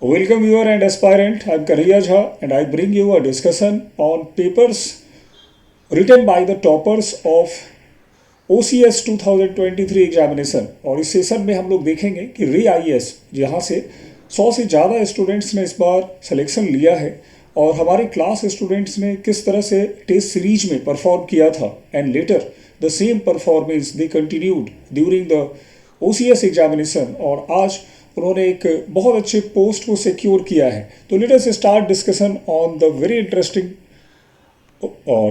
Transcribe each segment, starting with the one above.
Welcome viewer and aspirant, I am Kanhaiya Jha and I bring you a discussion on papers written by the toppers of OCS 2023 examination. और इस session में हम लोग देखेंगे कि री IAS जहाँ से 100 से ज़्यादा स्टूडेंट्स ने इस बार सिलेक्शन लिया है और हमारे क्लास स्टूडेंट्स ने किस तरह से टेस्ट सीरीज में परफॉर्म किया था and later the same performance they continued during the OCS examination और आज उन्होंने एक बहुत अच्छे पोस्ट को सिक्योर किया है। तो let us start discussion on the very interesting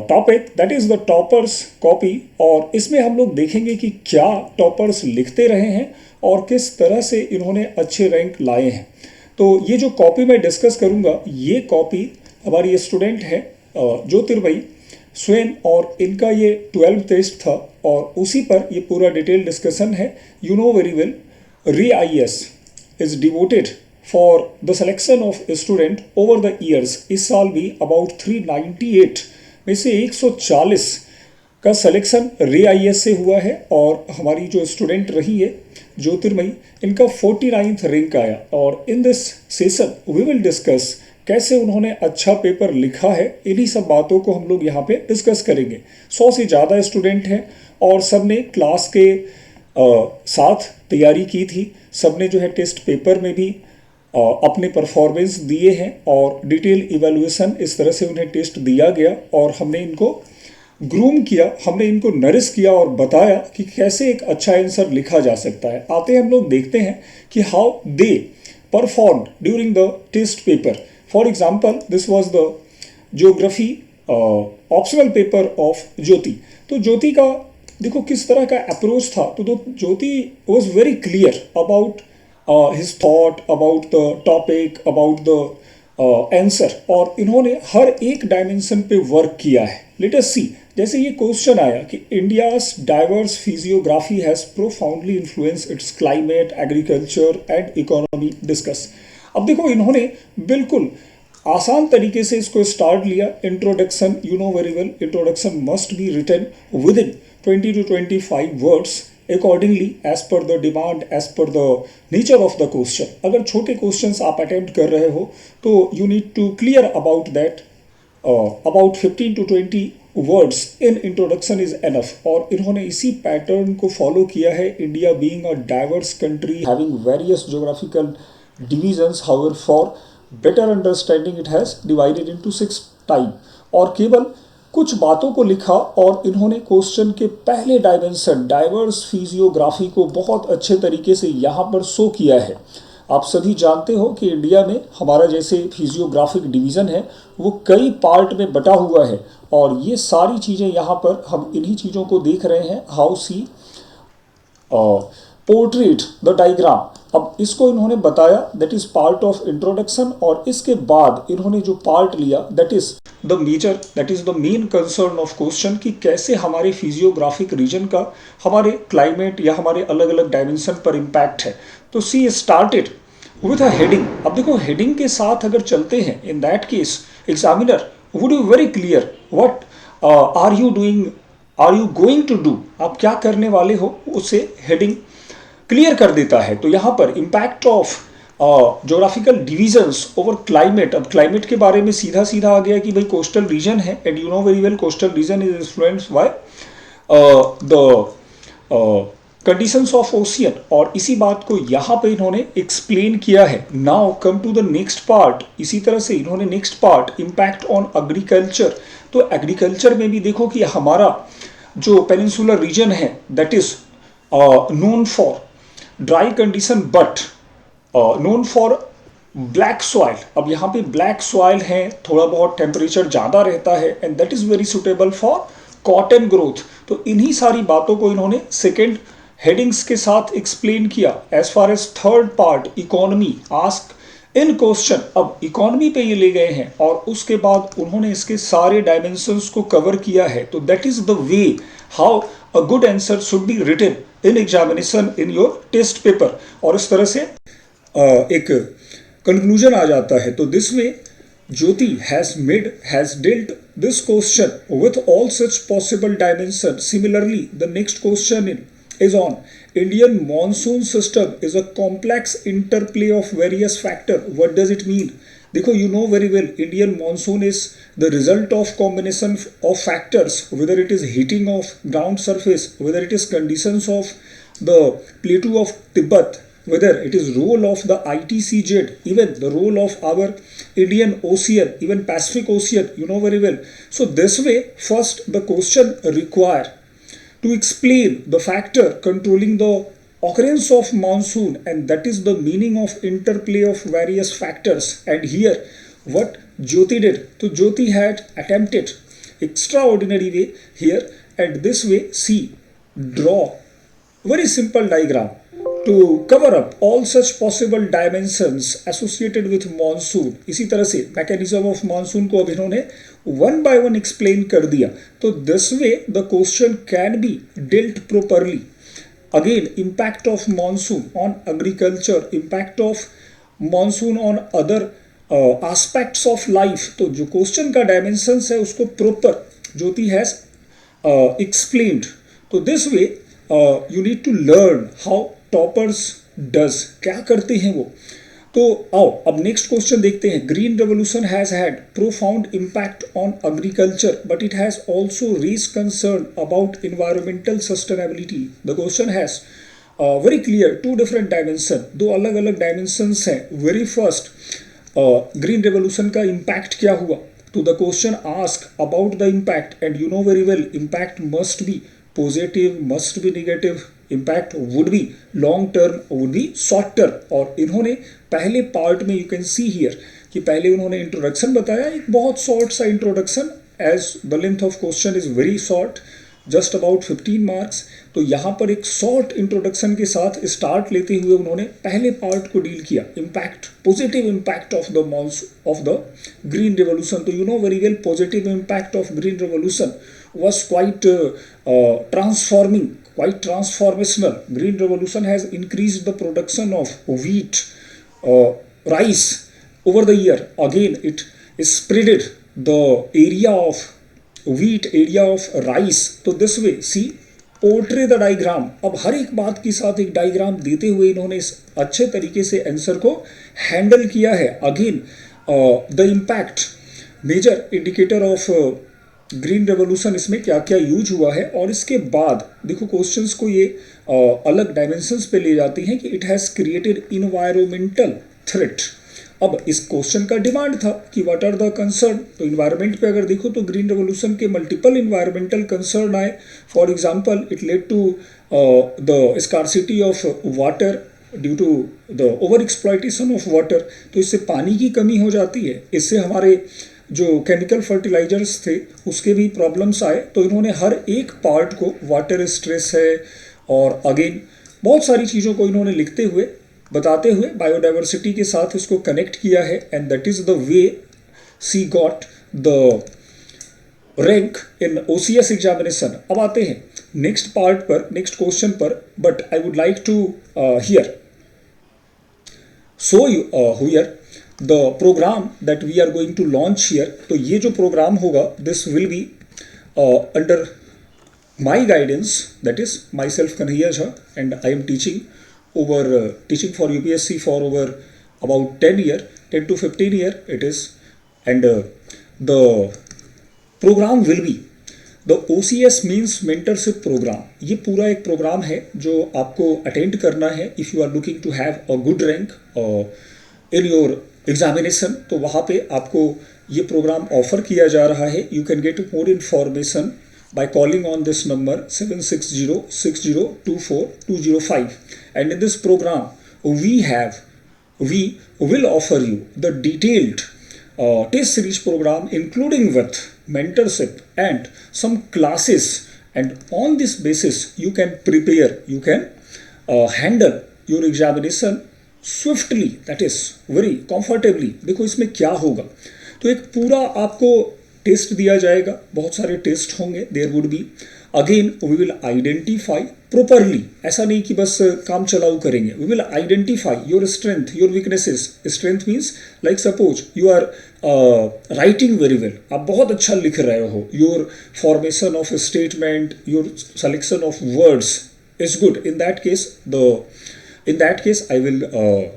topic that is the toppers copy. और इसमें हम लोग देखेंगे कि क्या टॉपर्स लिखते रहे हैं और किस तरह से इन्होंने अच्छे रैंक लाए हैं। तो ये जो कॉपी मैं डिस्कस करूँगा ये कॉपी हमारी स्टूडेंट है ज्योतिर्मयी स्वयं और इनका ये 12th टेस्ट था और उसी पर ये पूरा डिटेल डिस्कशन है। यू नो वेरी वेल री IAS is devoted for the selection of student over the years। इस साल भी about 398 में से 140 का सिलेक्शन री IAS से हुआ है और हमारी जो स्टूडेंट रही है ज्योतिर्मयी इनका 49th रैंक आया। और in this session we will discuss कैसे उन्होंने अच्छा पेपर लिखा है। इन्हीं सब बातों को हम लोग यहाँ पे डिस्कस करेंगे। 100 से ज़्यादा स्टूडेंट हैं और सब ने क्लास के साथ तैयारी की थी। सब ने जो है टेस्ट पेपर में भी अपने परफॉर्मेंस दिए हैं और डिटेल इवैल्यूएशन इस तरह से उन्हें टेस्ट दिया गया और हमने इनको ग्रूम किया, हमने इनको नरिश किया और बताया कि कैसे एक अच्छा आंसर लिखा जा सकता है। आते हैं हम लोग देखते हैं कि how they perform during the test paper. For example this was the geography optional paper of Jyoti. तो ज्योति का देखो किस तरह का अप्रोच था। तो Jyoti was very clear about his thought about the topic about the answer और इन्होंने हर एक डायमेंशन पे वर्क किया है। लेट अस सी, जैसे ये क्वेश्चन आया कि India's diverse physiography has profoundly influence it's climate agriculture and economy discuss. अब देखो इन्होंने बिल्कुल आसान तरीके से इसको स्टार्ट लिया। Introduction, you know very well introduction must be written within 20 to 25 words accordingly as per the demand, as per the nature of the question। अगर छोटे क्वेश्चंस आप अटेम्प्ट कर रहे हो तो you need to clear about that, about 15 to 20 words in introduction is enough। और इन्होंने इसी पैटर्न को फॉलो किया है। India being a diverse country having various geographical divisions, however for better understanding it has divided into 6 type। और केवल कुछ बातों को लिखा और इन्होंने क्वेश्चन के पहले डायमेंशन डाइवर्स फिजियोग्राफी को बहुत अच्छे तरीके से यहाँ पर शो किया है। आप सभी जानते हो कि इंडिया में हमारा जैसे फिजियोग्राफिक डिवीज़न है वो कई पार्ट में बटा हुआ है और ये सारी चीज़ें यहाँ पर हम इन्हीं चीज़ों को देख रहे हैं। How she portrait the diagram. अब इसको इन्होंने बताया that is part of introduction और इसके बाद इन्होंने जो पार्ट लिया that is the major, that is the main concern of question कि कैसे हमारे फिजियोग्राफिक रीजन का हमारे क्लाइमेट या हमारे अलग अलग डायमेंशन पर इम्पैक्ट है। तो she started with a heading. अब देखो हेडिंग के साथ अगर चलते हैं in that case examiner would be very clear what are you doing, are you going to do, आप क्या करने वाले हो उसे हेडिंग क्लियर कर देता है। तो यहाँ पर impact of geographical divisions over climate. अब क्लाइमेट के बारे में सीधा सीधा आ गया कि भाई कोस्टल रीजन है and you know very well coastal region is influenced by the conditions of ocean और इसी बात को यहाँ पे इन्होंने एक्सप्लेन किया है। Now come to the next part. इसी तरह से इन्होंने next part impact on agriculture. तो एग्रीकल्चर में भी देखो कि हमारा जो पेनिनसुलर रीजन है that is known for dry condition but known for black soil। अब यहाँ पे black soil है, थोड़ा बहुत टेम्परेचर ज़्यादा रहता है and that is very suitable for cotton growth। तो इन्हीं सारी बातों को इन्होंने सेकेंड हेडिंग्स के साथ एक्सप्लेन किया। As far as third part economy ask in question. अब इकोनॉमी पे ये ले गए हैं और उसके बाद उन्होंने इसके सारे डायमेंशंस को कवर किया है। तो that is the way how a good answer should be written in examination in your test paper. और इस तरह से एक कंक्लूजन आ जाता है। तो this way Jyoti has dealt this question with all such possible dimensions। Similarly, the next question in is on. Indian monsoon system is a complex interplay of various factors. What does it mean? देखो, you know very well, Indian monsoon is the result of combination of factors, whether it is heating of ground surface, whether it is conditions of the plateau of Tibet, whether it is role of the ITCZ, even the role of our Indian Ocean, even Pacific Ocean, you know very well. So this way, first the question require to explain the factor controlling the occurrence of monsoon, and that is the meaning of interplay of various factors. And here what Jyoti did, so Jyoti had attempted extraordinary way here, and this way see, draw very simple diagram to cover up all such possible dimensions associated with monsoon. इसी तरह से mechanism of monsoon को अब इन्होंने one by one explain कर दिया. तो this way the question can be dealt properly. Again, impact of monsoon on agriculture, impact of monsoon on other aspects of life. तो जो question का dimensions है उसको proper ज्योति has explained. तो this way you need to learn how toppers does, क्या करते हैं वो. तो आओ अब नेक्स्ट क्वेश्चन देखते हैं. Green revolution has had profound impact on agriculture but it has also raise concern about environmental sustainability. The question has very clear two different dimension, दो अलग अलग डायमेंशंस हैं. वेरी फर्स्ट, ग्रीन रेवोल्यूशन का impact क्या हुआ. तो the question ask about the impact, and you know very well impact must be positive, must be negative, impact would be long term, would be short term. और इन्होंने पहले part में you can see here कि पहले उन्होंने introduction बताया, एक बहुत शॉर्ट सा introduction, as the length of question is very short, just about 15 marks. तो यहाँ पर एक शॉर्ट इंट्रोडक्शन के साथ स्टार्ट लेते हुए उन्होंने पहले पार्ट को डील किया, impact, positive impact of the green revolution. तो you know very well positive impact of green revolution was quite transforming, quite transformational. Green revolution has increased the production of wheat, rice over the year. Again, it spreaded the area of wheat, area of rice. So this way, see, portray the diagram. अब हर एक बात के साथ एक diagram देते हुए इन्होंने इस अच्छे तरीके से आंसर को हैंडल किया है. Again the impact, major indicator of green revolution, इसमें क्या क्या यूज हुआ है. और इसके बाद देखो क्वेश्चंस को ये अलग डायमेंशंस पे ले जाती हैं कि it has created environmental threat. अब इस क्वेश्चन का डिमांड था कि व्हाट आर द कंसर्न. तो इन्वायरमेंट पे अगर देखो तो ग्रीन रेवोल्यूशन के मल्टीपल इन्वायरमेंटल कंसर्न आए. For example, it led to the scarcity of water due to the over exploitation of water. तो इससे पानी की कमी हो जाती है, इससे हमारे जो केमिकल फर्टिलाइजर्स थे उसके भी प्रॉब्लम्स आए. तो इन्होंने हर एक पार्ट को, वाटर स्ट्रेस है और अगेन बहुत सारी चीज़ों को इन्होंने लिखते हुए, बताते हुए बायोडाइवर्सिटी के साथ इसको कनेक्ट किया है. And that is the way she got the rank in OCS examination. अब आते हैं नेक्स्ट पार्ट पर, नेक्स्ट क्वेश्चन पर, but I would like to hear so you hear the program that we are going to launch here. तो ये जो programme होगा, this will be under my guidance, that is myself Kanhaiya Jha, and I am teaching for UPSC for over about 10 to 15 year it is. And the program will be the OCS means mentorship program. ये पूरा एक programme है जो आपको attend करना है if you are looking to have a good rank in your examination. तो वहाँ पे आपको ये प्रोग्राम ऑफर किया जा रहा है. You can get more information by calling on this number 76060242005. And in this program we will offer you the detailed test series program, including with mentorship and some classes, and on this basis you can prepare, you can handle your examination swiftly, that is very comfortably. देखो इसमें क्या होगा, तो एक पूरा आपको test दिया जाएगा, बहुत सारे टेस्ट होंगे. There would be again we will identify properly, ऐसा नहीं कि बस काम चलाऊ करेंगे. We will identify your strength, your weaknesses. Strength means like suppose you are writing very well, आप बहुत अच्छा लिख रहे हो. Your formation of statement, your selection of words, is good. In that case I will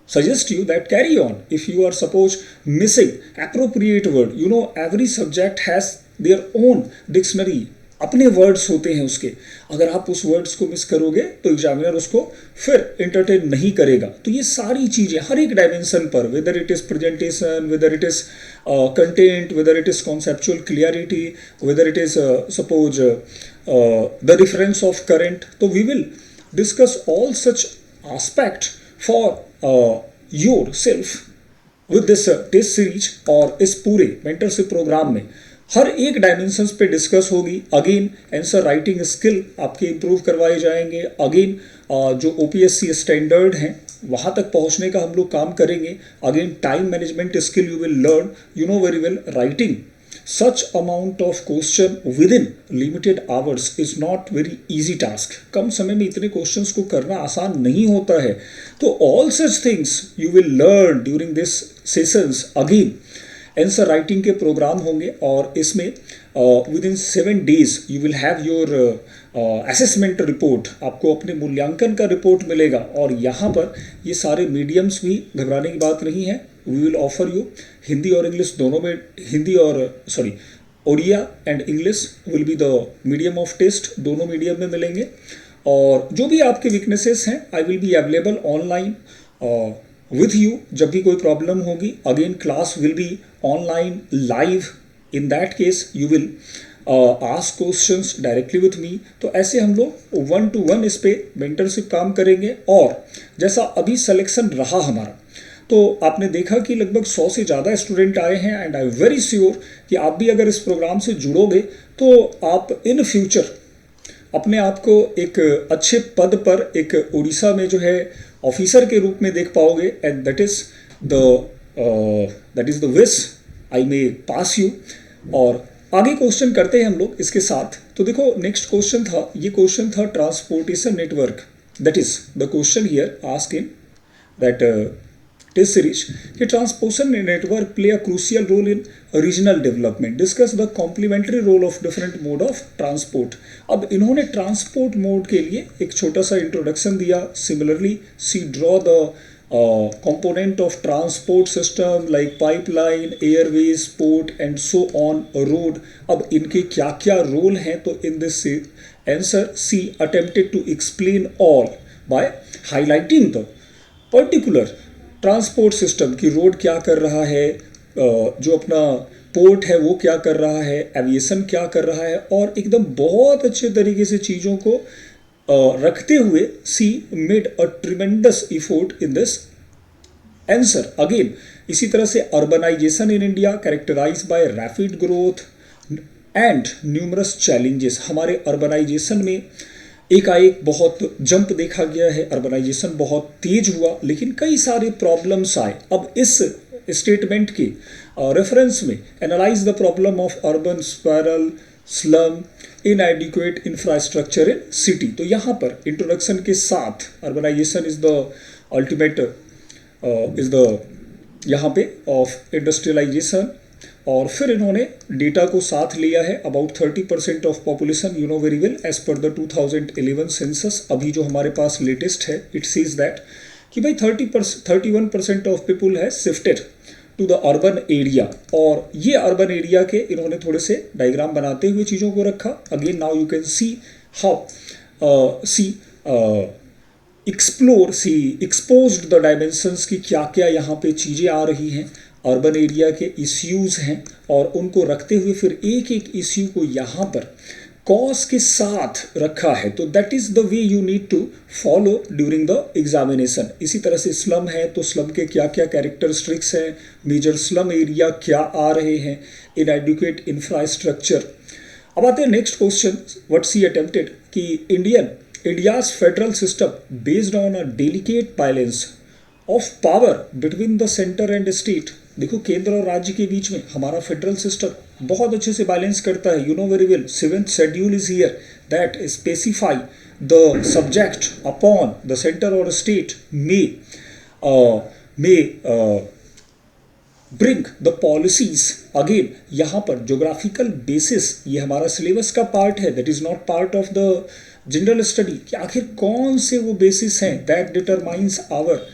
suggest you that carry on. If you are suppose missing appropriate word, you know every subject has their own dictionary, अपने words होते हैं उसके, अगर आप उस words को miss करोगे तो एग्जामिनर उसको फिर इंटरटेन नहीं करेगा। तो ये सारी चीज़ें हर एक डायमेंशन पर, whether it is presentation, whether it is content, whether it is conceptual clarity, whether it is suppose the reference of current, तो we will discuss all such aspect for yourself with this test series. और इस पूरे mentorship programme में हर एक dimensions पे discuss होगी। Again answer writing skill आपके improve करवाए जाएंगे। अगेन जो ओपीएससी स्टैंडर्ड हैं वहाँ तक पहुँचने का हम लोग काम करेंगे। Again time management skill you will learn, you know very well writing such amount of question within limited hours is not very easy task। कम समय में इतने क्वेश्चंस को करना आसान नहीं होता है। तो all such things you will learn during this sessions। Again answer writing के प्रोग्राम होंगे और इसमें with in 7 days you will have your assessment report, आपको अपने मूल्यांकन का रिपोर्ट मिलेगा। और यहाँ पर ये सारे मीडियम्स भी घबराने की बात नहीं है। We will offer you Hindi और इंग्लिश दोनों में, हिंदी और sorry Odia and English will be the medium of test, दोनों मीडियम में मिलेंगे। और जो भी आपके वीकनेसेस हैं I will be available online with you जब भी कोई प्रॉब्लम होगी। Again class will be online live, in that case you will ask questions directly with me. तो ऐसे हम लोग 1 to 1 इस पे मेंटरशिप काम करेंगे। और जैसा अभी सिलेक्शन रहा हमारा, तो आपने देखा कि लगभग 100 से ज़्यादा स्टूडेंट आए हैं। And I am very sure कि आप भी अगर इस प्रोग्राम से जुड़ोगे तो आप इन फ्यूचर अपने आप को एक अच्छे पद पर एक उड़ीसा में जो है ऑफिसर के रूप में देख पाओगे। And that is the wish I may pass you. और आगे क्वेश्चन करते हैं हम लोग इसके साथ। तो देखो नेक्स्ट क्वेश्चन था, ये क्वेश्चन था transportation network. That is the question here ask in that test series कि transportation network play a crucial role in regional development, discuss the complementary role of different mode of transport. अब इन्होंने transport mode के लिए एक छोटा सा introduction दिया। Similarly she draw the component of transport system like pipeline, airways, port and so on, road। अब इनके क्या क्या रोल हैं, तो in this answer C attempted to explain all by highlighting the particular transport system की road क्या कर रहा है, जो अपना पोर्ट है वो क्या कर रहा है, एविएशन क्या कर रहा है, और एकदम बहुत अच्छे तरीके से चीज़ों को रखते हुए she made a tremendous effort in this answer. Again इसी तरह से urbanization in India characterize by rapid growth and numerous challenges. हमारे अर्बनाइजेशन में एकाएक बहुत जंप देखा गया है, अर्बनाइजेशन बहुत तेज हुआ, लेकिन कई सारे प्रॉब्लम्स आए। अब इस स्टेटमेंट के रेफरेंस में analyse the problem of urban spiral, slum, inadequate infrastructure in city. तो यहाँ पर इंट्रोडक्शन के साथ urbanization is the ultimate is the यहाँ पे ऑफ इंडस्ट्रियलाइजेशन, और फिर इन्होंने डेटा को साथ लिया है। About 30% of population, you know very well, as per the 2011 census, अभी जो हमारे पास लेटेस्ट है, इट सीज दैट कि भाई 31% ऑफ पीपुल है shifted to the urban area. और ये अर्बन एरिया के इन्होंने थोड़े से डायग्राम बनाते हुए चीज़ों को रखा। Again now you can see how exposed the dimensions की क्या क्या यहाँ पे चीज़ें आ रही हैं, अर्बन एरिया के इश्यूज़ हैं, और उनको रखते हुए फिर एक एक इश्यू को यहाँ पर कॉज के साथ रखा है। तो that is the way you need to follow during the examination. इसी तरह से स्लम है तो स्लम के क्या क्या कैरेक्टरिस्टिक्स हैं, मेजर स्लम एरिया क्या आ रहे हैं, इनएडुकेट इंफ्रास्ट्रक्चर। अब आते हैं next question, what she attempted कि India's federal system based on a delicate balance of power between the centre and state. देखो केंद्र और राज्य के बीच में हमारा फेडरल सिस्टम बहुत अच्छे से बैलेंस करता है। You know very well, 7th schedule is here that specify the subject upon the centre और state may bring the policies. Again यहाँ पर जोग्राफिकल बेसिस, ये हमारा सिलेबस का पार्ट है, that is not part of general study कि आखिर कौन से वो बेसिस हैं that determines our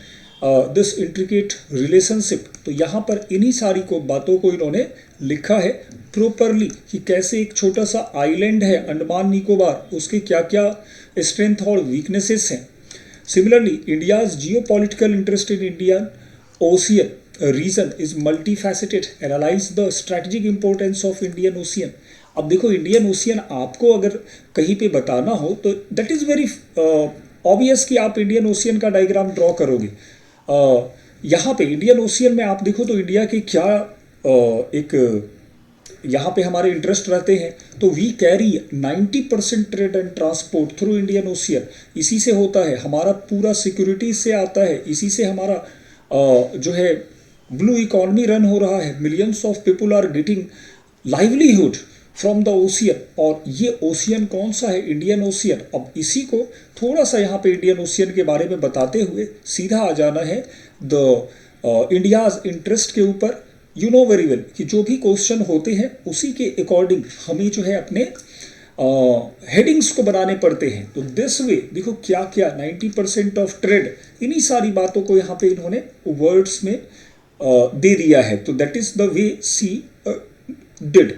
this intricate relationship. तो यहाँ पर इन्हीं सारी को बातों को इन्होंने लिखा है प्रॉपरली कि कैसे एक छोटा सा आइलैंड है अंडमान निकोबार, उसके क्या क्या स्ट्रेंथ और वीकनेसेस हैं। Similarly India's geopolitical interest in Indian Ocean region is multifaceted, analyse the strategic importance of Indian Ocean. अब देखो इंडियन ओशियन आपको अगर कहीं पे बताना हो तो दैट इज़ वेरी ऑब्वियस कि आप इंडियन ओशियन का डायग्राम ड्रॉ करोगे। यहाँ पे इंडियन ओशियन में आप देखो तो इंडिया के क्या एक यहाँ पे हमारे इंटरेस्ट रहते हैं। तो we carry 90% trade and transport through Indian Ocean, इसी से होता है हमारा पूरा सिक्योरिटी से आता है, इसी से हमारा जो है ब्लू इकॉनमी रन हो रहा है। Millions of people are getting livelihood from the ocean. और ये ओशियन कौन सा है? Indian Ocean. अब इसी को थोड़ा सा यहाँ पे इंडियन ओशियन के बारे में बताते हुए सीधा आ जाना है द इंडियाज इंटरेस्ट के ऊपर। यू नो वेरी वेल कि जो भी क्वेश्चन होते हैं उसी के अकॉर्डिंग हमें जो है अपने हेडिंग्स को बनाने पड़ते हैं। तो दिस वे देखो क्या क्या 90% ऑफ ट्रेड, इन्हीं सारी बातों को यहाँ पे इन्होंने वर्ड्स में दे दिया है। तो that is the way she did.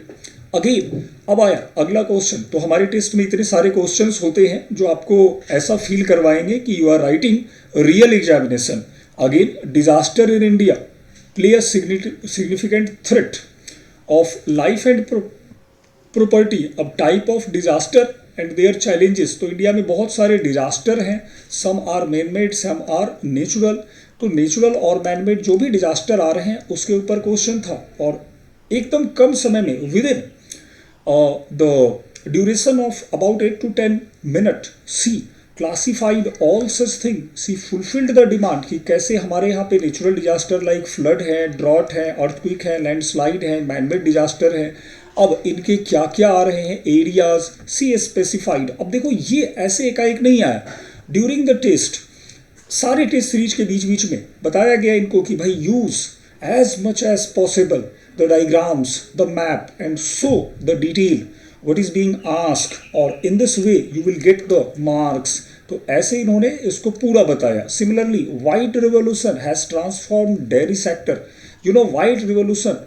Again अब आया अगला क्वेश्चन। तो हमारे टेस्ट में इतने सारे क्वेश्चंस होते हैं जो आपको ऐसा फील करवाएंगे कि you are writing real examination. Again disaster in India play a significant threat of life and property. अब type of disaster and their challenges. तो इंडिया में बहुत सारे डिजास्टर हैं, some are man made some are natural. तो natural और man made जो भी डिजास्टर आ रहे हैं उसके ऊपर क्वेश्चन था और एकदम कम समय में within the duration of about 8 to 10 minute she classified all such thing, she fulfilled the demand कि कैसे हमारे यहाँ पे नेचुरल डिजास्टर लाइक फ्लड है, ड्रॉट है, अर्थक्विक है, लैंडस्लाइड है, मैनमेड डिजास्टर है। अब इनके क्या क्या आ रहे हैं एरियाज, सी स्पेसिफाइड। अब देखो ये ऐसे एकाएक नहीं आया, ड्यूरिंग द टेस्ट सारे टेस्ट सीरीज के बीच बीच में बताया गया इनको कि भाई use as much as possible the diagrams, the map and show the detail what is being asked or in this way you will get the marks। तो ऐसे इन्होंने इसको पूरा बताया। Similarly, white revolution has transformed dairy sector। You know white revolution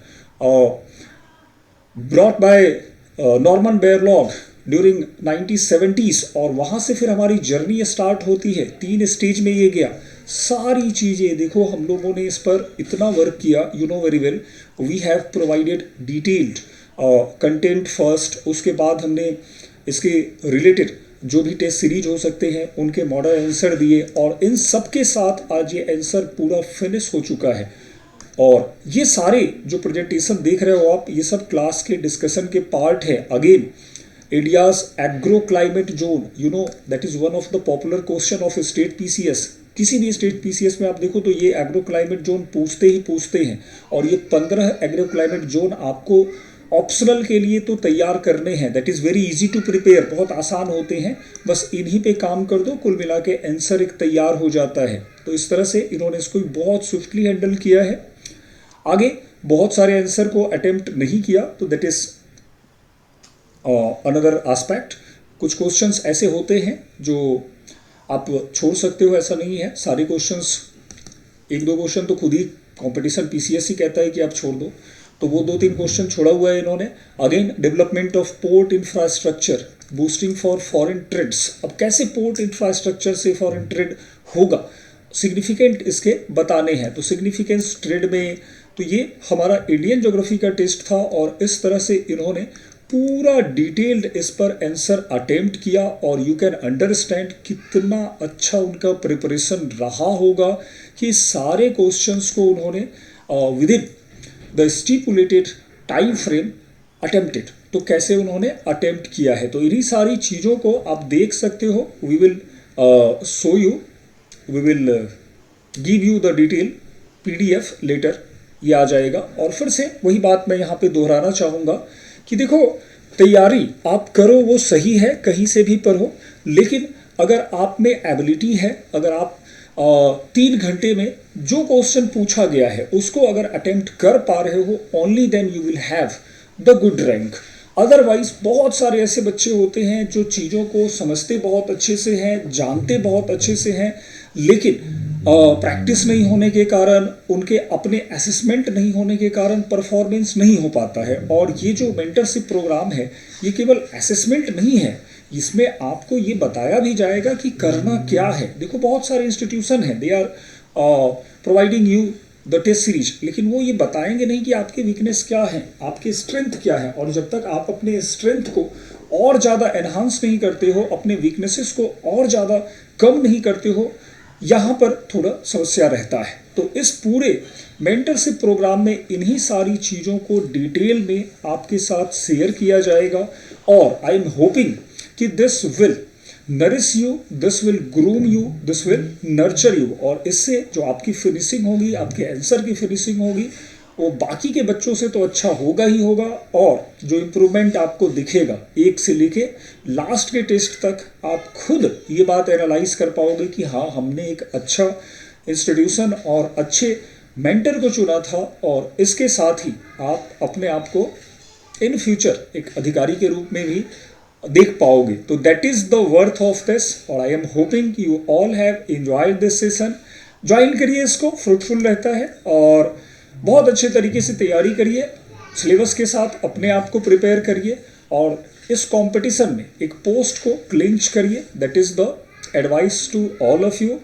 brought by Norman Borlaug during 1970s और वहाँ से फिर हमारी जर्नी स्टार्ट होती है। 3 स्टेज में ये गया। सारी चीज़ें देखो हम लोगों ने इस पर इतना वर्क किया। You know very well we have provided detailed content first, उसके बाद हमने इसके रिलेटेड जो भी टेस्ट सीरीज हो सकते हैं उनके मॉडल आंसर दिए और इन सब के साथ आज ये आंसर पूरा फिनिश हो चुका है। और ये सारे जो प्रेजेंटेशन देख रहे हो आप, ये सब क्लास के डिस्कशन के पार्ट है। Again India's agro climate zone, you know that is one of the popular question of state PCS. किसी भी स्टेट पीसीएस में आप देखो तो ये एग्रो क्लाइमेट जोन पूछते हैं और ये 15 एग्रो क्लाइमेट जोन आपको ऑप्शनल के लिए तो तैयार करने हैं। That is very easy to prepare, बहुत आसान होते हैं, बस इन्हीं पे काम कर दो, कुल मिला के आंसर एक तैयार हो जाता है। तो इस तरह से इन्होंने इसको बहुत स्विफ्टली हैंडल किया है। आगे बहुत सारे आंसर को अटेम्प्ट नहीं किया तो दैट इज अनदर एस्पेक्ट। कुछ क्वेश्चंस ऐसे होते हैं जो आप छोड़ सकते हो, ऐसा नहीं है। सारे क्वेश्चंस, 1-2 क्वेश्चन तो खुद ही कंपटीशन पीसीएस ही कहता है कि आप छोड़ दो, तो वो 2-3 क्वेश्चन छोड़ा हुआ है इन्होंने। Again development of port infrastructure, boosting for foreign trades. अब कैसे पोर्ट इंफ्रास्ट्रक्चर से फॉरेन ट्रेड होगा, सिग्निफिकेंट इसके बताने हैं। तो सिग्निफिकेंस ट्रेड में, तो ये हमारा इंडियन ज्योग्राफी का टेस्ट था और इस तरह से इन्होंने पूरा डिटेल्ड इस पर आंसर अटेम्प्ट किया और यू कैन अंडरस्टैंड कितना अच्छा उनका प्रिपरेशन रहा होगा कि सारे क्वेश्चंस को उन्होंने with in the stipulated time frame attempted. तो कैसे उन्होंने अटेम्प्ट किया है, तो इन्हीं सारी चीज़ों को आप देख सकते हो। We will show you, we will give you the detail PDF letter, ये आ जाएगा। और फिर से वही बात मैं यहाँ पे दोहराना चाहूँगा कि देखो तैयारी आप करो वो सही है, कहीं से भी पढ़ो, लेकिन अगर आप में एबिलिटी है, अगर आप 3 घंटे में जो क्वेश्चन पूछा गया है उसको अगर अटेम्प्ट कर पा रहे हो, only then you will have the good rank. Otherwise बहुत सारे ऐसे बच्चे होते हैं जो चीज़ों को समझते बहुत अच्छे से हैं, जानते बहुत अच्छे से हैं, लेकिन प्रैक्टिस नहीं होने के कारण, उनके अपने असेसमेंट नहीं होने के कारण परफॉर्मेंस नहीं हो पाता है। और ये जो मेंटरशिप प्रोग्राम है, ये केवल असेसमेंट नहीं है, इसमें आपको ये बताया भी जाएगा कि करना क्या है। देखो बहुत सारे इंस्टीट्यूशन हैं, they are providing you the test series, लेकिन वो ये बताएंगे नहीं कि आपके वीकनेस क्या है, आपके स्ट्रेंथ क्या है। और जब तक आप अपने स्ट्रेंथ को और ज़्यादा एनहांस नहीं करते हो, अपने वीकनेसेस को और ज़्यादा कम नहीं करते हो, यहाँ पर थोड़ा समस्या रहता है। तो इस पूरे मेंटरशिप प्रोग्राम में इन्हीं सारी चीज़ों को डिटेल में आपके साथ शेयर किया जाएगा। और आई एम होपिंग कि this will nourish you, this will groom you, this will nurture you. और इससे जो आपकी फिनिशिंग होगी, आपके आंसर की फिनिशिंग होगी, वो बाकी के बच्चों से तो अच्छा होगा ही होगा। और जो इम्प्रूवमेंट आपको दिखेगा एक से लेके लास्ट के टेस्ट तक, आप खुद ये बात एनालाइज कर पाओगे कि हाँ, हमने एक अच्छा इंस्टीट्यूशन और अच्छे मेंटर को चुना था। और इसके साथ ही आप अपने आप को इन फ्यूचर एक अधिकारी के रूप में भी देख पाओगे। तो that is the worth of this. और I am hoping you all have enjoyed this session. Join करिए इसको, फ्रूटफुल रहता है। और बहुत अच्छे तरीके से तैयारी करिए, सिलेबस के साथ अपने आप को प्रिपेयर करिए और इस कंपटीशन में एक पोस्ट को क्लिंच करिए। That is the advice to all of you.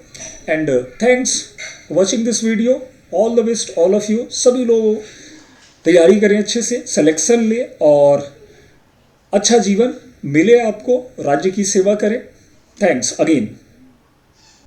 And thanks watching this video. All the best all of you. सभी लोग तैयारी करें, अच्छे से सिलेक्शन ले और अच्छा जीवन मिले आपको, राज्य की सेवा करें। Thanks again.